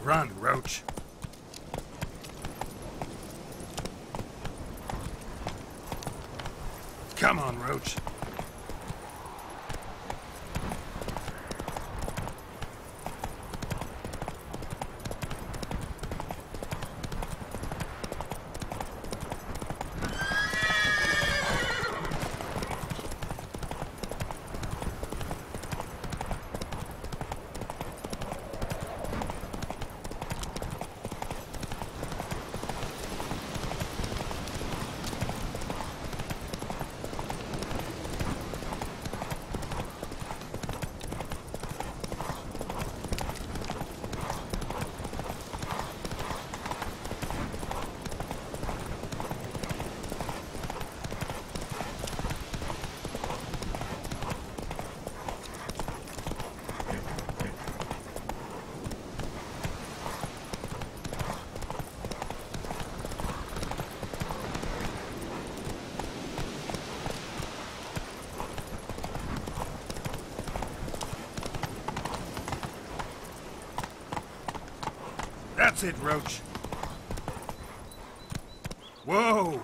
Run, Roach. Come on, Roach. That's it, Roach. Whoa!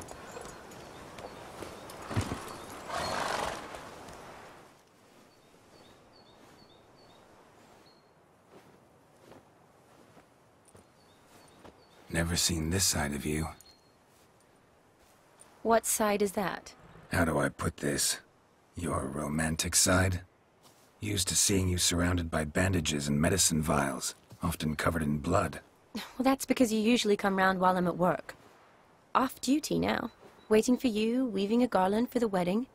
Never seen this side of you. What side is that? How do I put this? Your romantic side? Used to seeing you surrounded by bandages and medicine vials, often covered in blood. Well, that's because you usually come round while I'm at work. Off duty now. Waiting for you, weaving a garland for the wedding.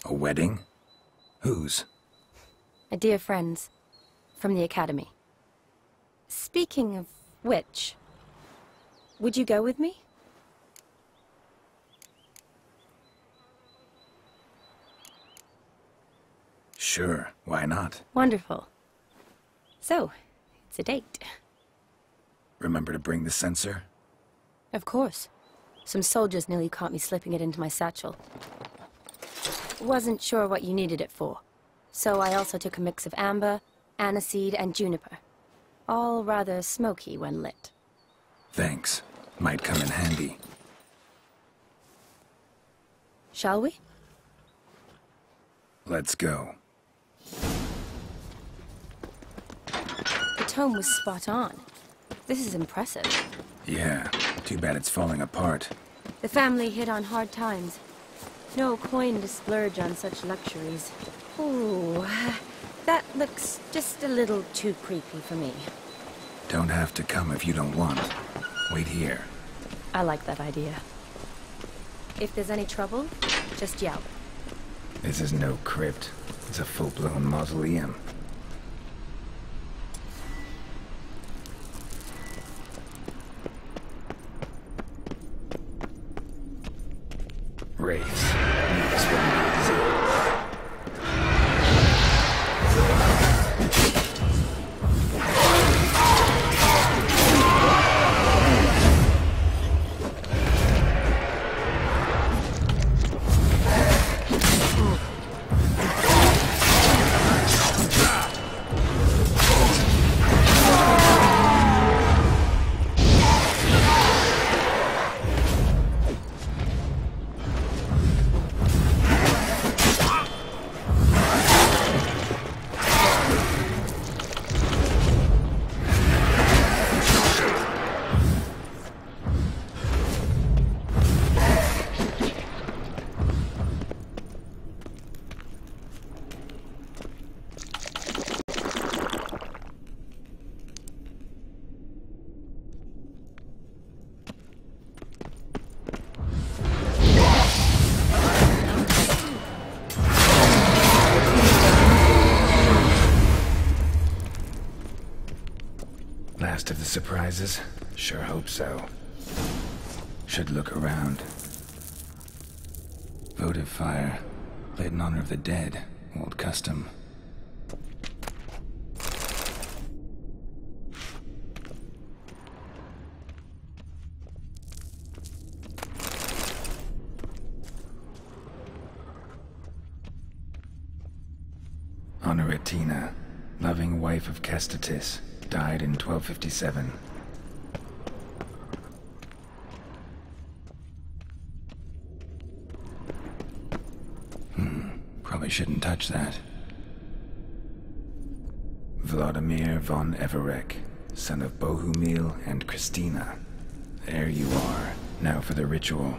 A wedding? Whose? My dear friends, from the academy. Speaking of which, would you go with me? Sure, why not? Wonderful. So, it's a date. Remember to bring the sensor? Of course. Some soldiers nearly caught me slipping it into my satchel. Wasn't sure what you needed it for, so I also took a mix of amber, aniseed, and juniper. All rather smoky when lit. Thanks. Might come in handy. Shall we? Let's go. The tome was spot on. This is impressive. Yeah, too bad it's falling apart. The family hit on hard times. No coin to splurge on such luxuries. Ooh, that looks just a little too creepy for me. Don't have to come if you don't want. Wait here. I like that idea. If there's any trouble, just yell. This is no crypt. It's a full-blown mausoleum. Wraiths. This won't be easy. Last of the surprises? Sure hope so. Should look around. Votive fire. Lit in honor of the dead. Old custom. Honoratina, loving wife of Kestatis, died in 1257. Probably shouldn't touch that. Vladimir von Everec, son of Bohumil and Christina. There you are. Now for the ritual.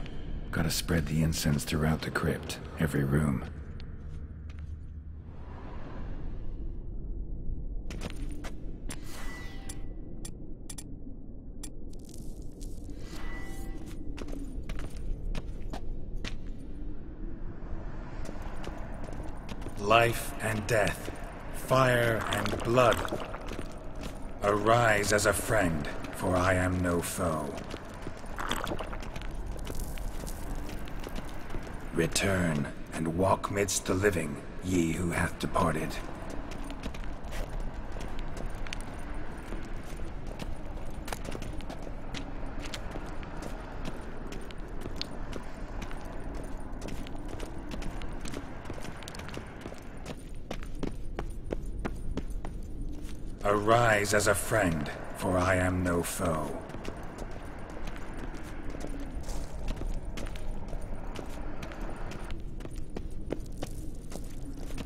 Gotta spread the incense throughout the crypt, every room. Life and death, fire and blood. Arise as a friend, for I am no foe. Return, and walk midst the living, ye who hath departed. Arise as a friend, for I am no foe.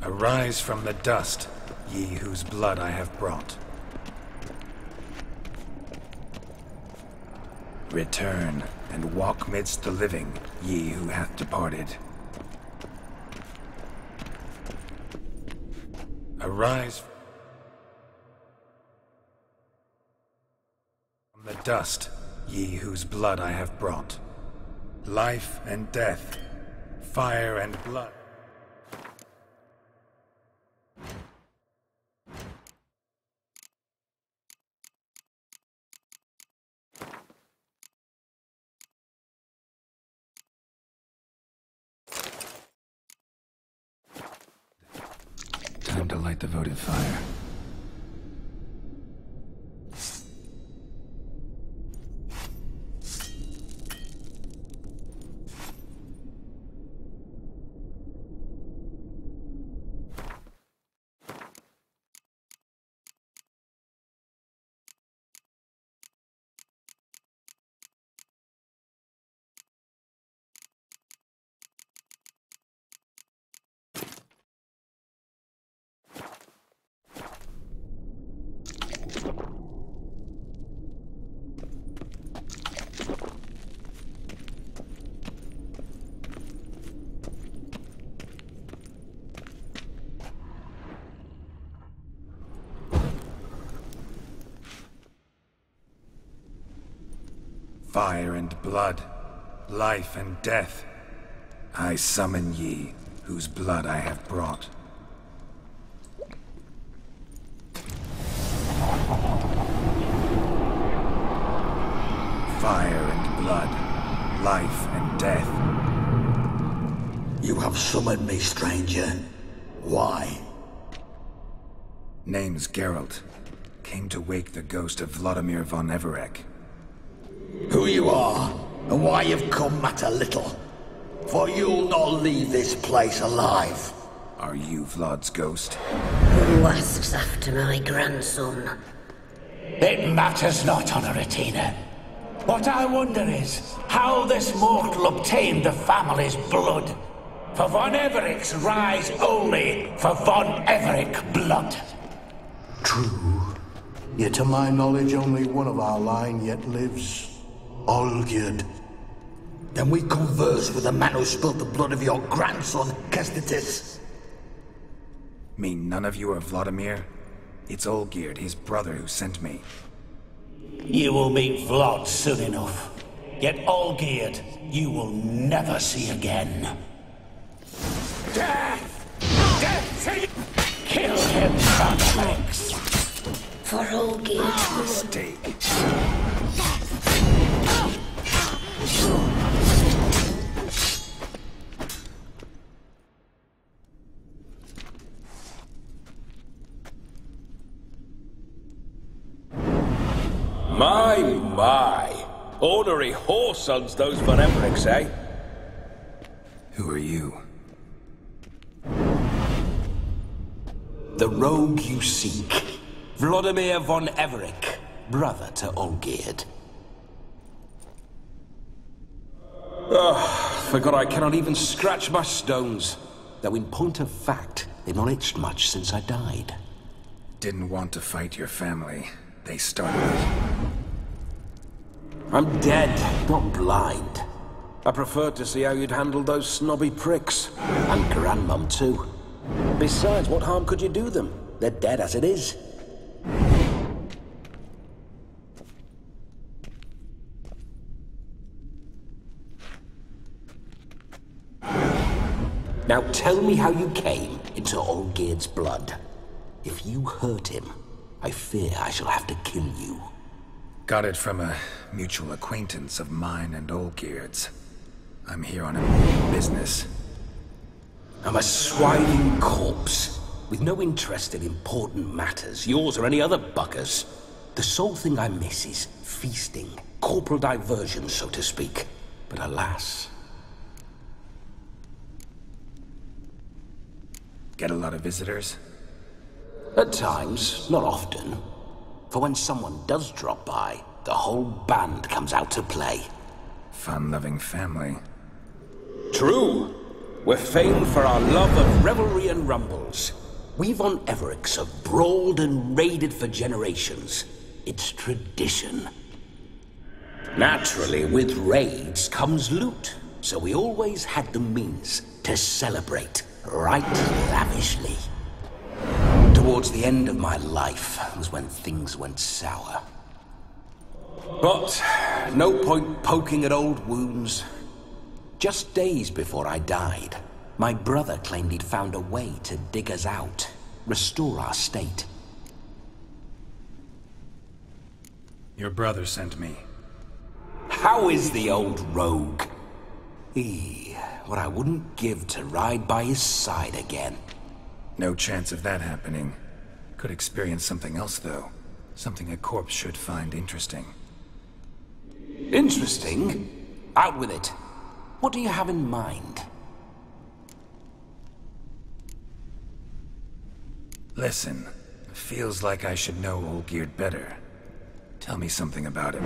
Arise from the dust, ye whose blood I have brought. Return, and walk midst the living, ye who hath departed. Arise from the dust, ye whose blood I have brought. Life and death, fire and blood. Time to light the votive fire. Fire and blood, life and death. I summon ye, whose blood I have brought. Fire and blood, life and death. You have summoned me, stranger. Why? Name's Geralt. Came to wake the ghost of Vladimir von Everec. Who you are, and why you've come matter little. For you'll not leave this place alive. Are you Vlad's ghost? Who asks after my grandson? It matters not, Honoratina. What I wonder is how this mortal obtained the family's blood. For von Everecs rise only for von Everec blood. True. Yet to my knowledge only one of our line yet lives. Olgierd. Then we converse with the man who spilled the blood of your grandson, Kestatis. Mean none of you are Vladimir? It's Olgierd, his brother, who sent me. You will meet Vlad soon enough. Yet Olgierd, you will never see again. Death! Death to you! Kill him, von Everecs! For Olgierd. Mistake. My. Ornery whoresons those von Everecs, eh? Who are you? The rogue you seek. Vladimir von Everec, brother to Olgierd. Forgot I cannot even scratch my stones. Though in point of fact, they've not itched much since I died. Didn't want to fight your family. They started it. I'm dead, not blind. I preferred to see how you'd handle those snobby pricks. And Grandmum, too. Besides, what harm could you do them? They're dead as it is. Now tell me how you came into Olgierd's blood. If you hurt him, I fear I shall have to kill you. Got it from a mutual acquaintance of mine and Olgierd's. I'm here on a business. I'm a swiving corpse, with no interest in important matters, yours or any other buggers. The sole thing I miss is feasting, corporal diversion, so to speak. But alas... Get a lot of visitors? At times, not often. For when someone does drop by, the whole band comes out to play. Fun-loving family. True. We're famed for our love of revelry and rumbles. We von Everecs have brawled and raided for generations. It's tradition. Naturally, with raids comes loot, so we always had the means to celebrate right lavishly. Towards the end of my life was when things went sour. But no point poking at old wounds. Just days before I died, my brother claimed he'd found a way to dig us out, restore our state. Your brother sent me. How is the old rogue? What I wouldn't give to ride by his side again. No chance of that happening. Could experience something else, though. Something a corpse should find interesting. Interesting? Out with it. What do you have in mind? Listen, feels like I should know Olgierd better. Tell me something about him.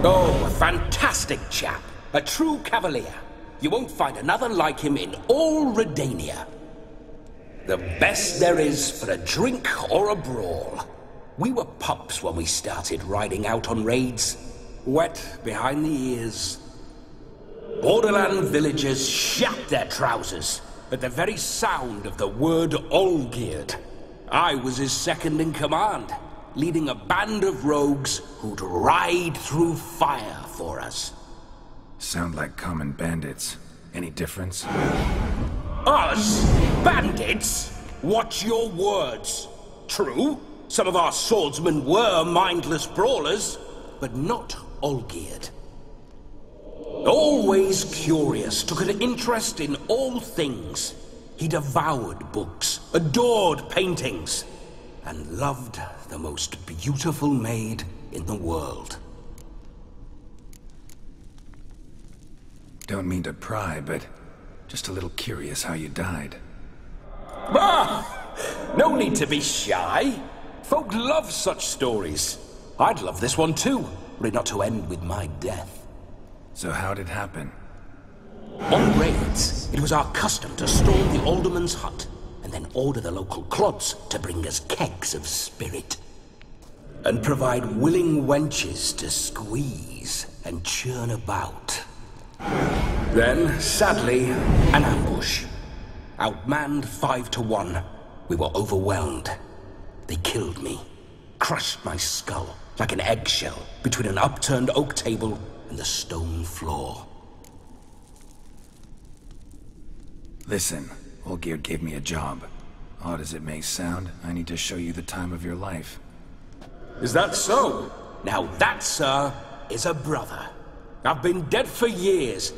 Oh, a fantastic chap. A true cavalier. You won't find another like him in all Redania. The best there is for a drink or a brawl. We were pups when we started riding out on raids. Wet behind the ears. Borderland villagers shat their trousers at the very sound of the word Olgierd. I was his second in command, leading a band of rogues who'd ride through fire for us. Sound like common bandits. Any difference? Us? Bandits? Watch your words. True, some of our swordsmen were mindless brawlers, but not Olgierd. Always curious, took an interest in all things. He devoured books, adored paintings, and loved the most beautiful maid in the world. Don't mean to pry, but just a little curious how you died. No need to be shy. Folk love such stories. I'd love this one too, were it not to end with my death. So how'd it happen? On raids, it was our custom to storm the alderman's hut, and then order the local clods to bring us kegs of spirit. And provide willing wenches to squeeze and churn about. Then, sadly, an ambush. Outmanned 5-1, we were overwhelmed. They killed me, crushed my skull like an eggshell between an upturned oak table and the stone floor. Listen, Olgierd gave me a job. Odd as it may sound, I need to show you the time of your life. Is that so? Now that, sir, is a brother. I've been dead for years,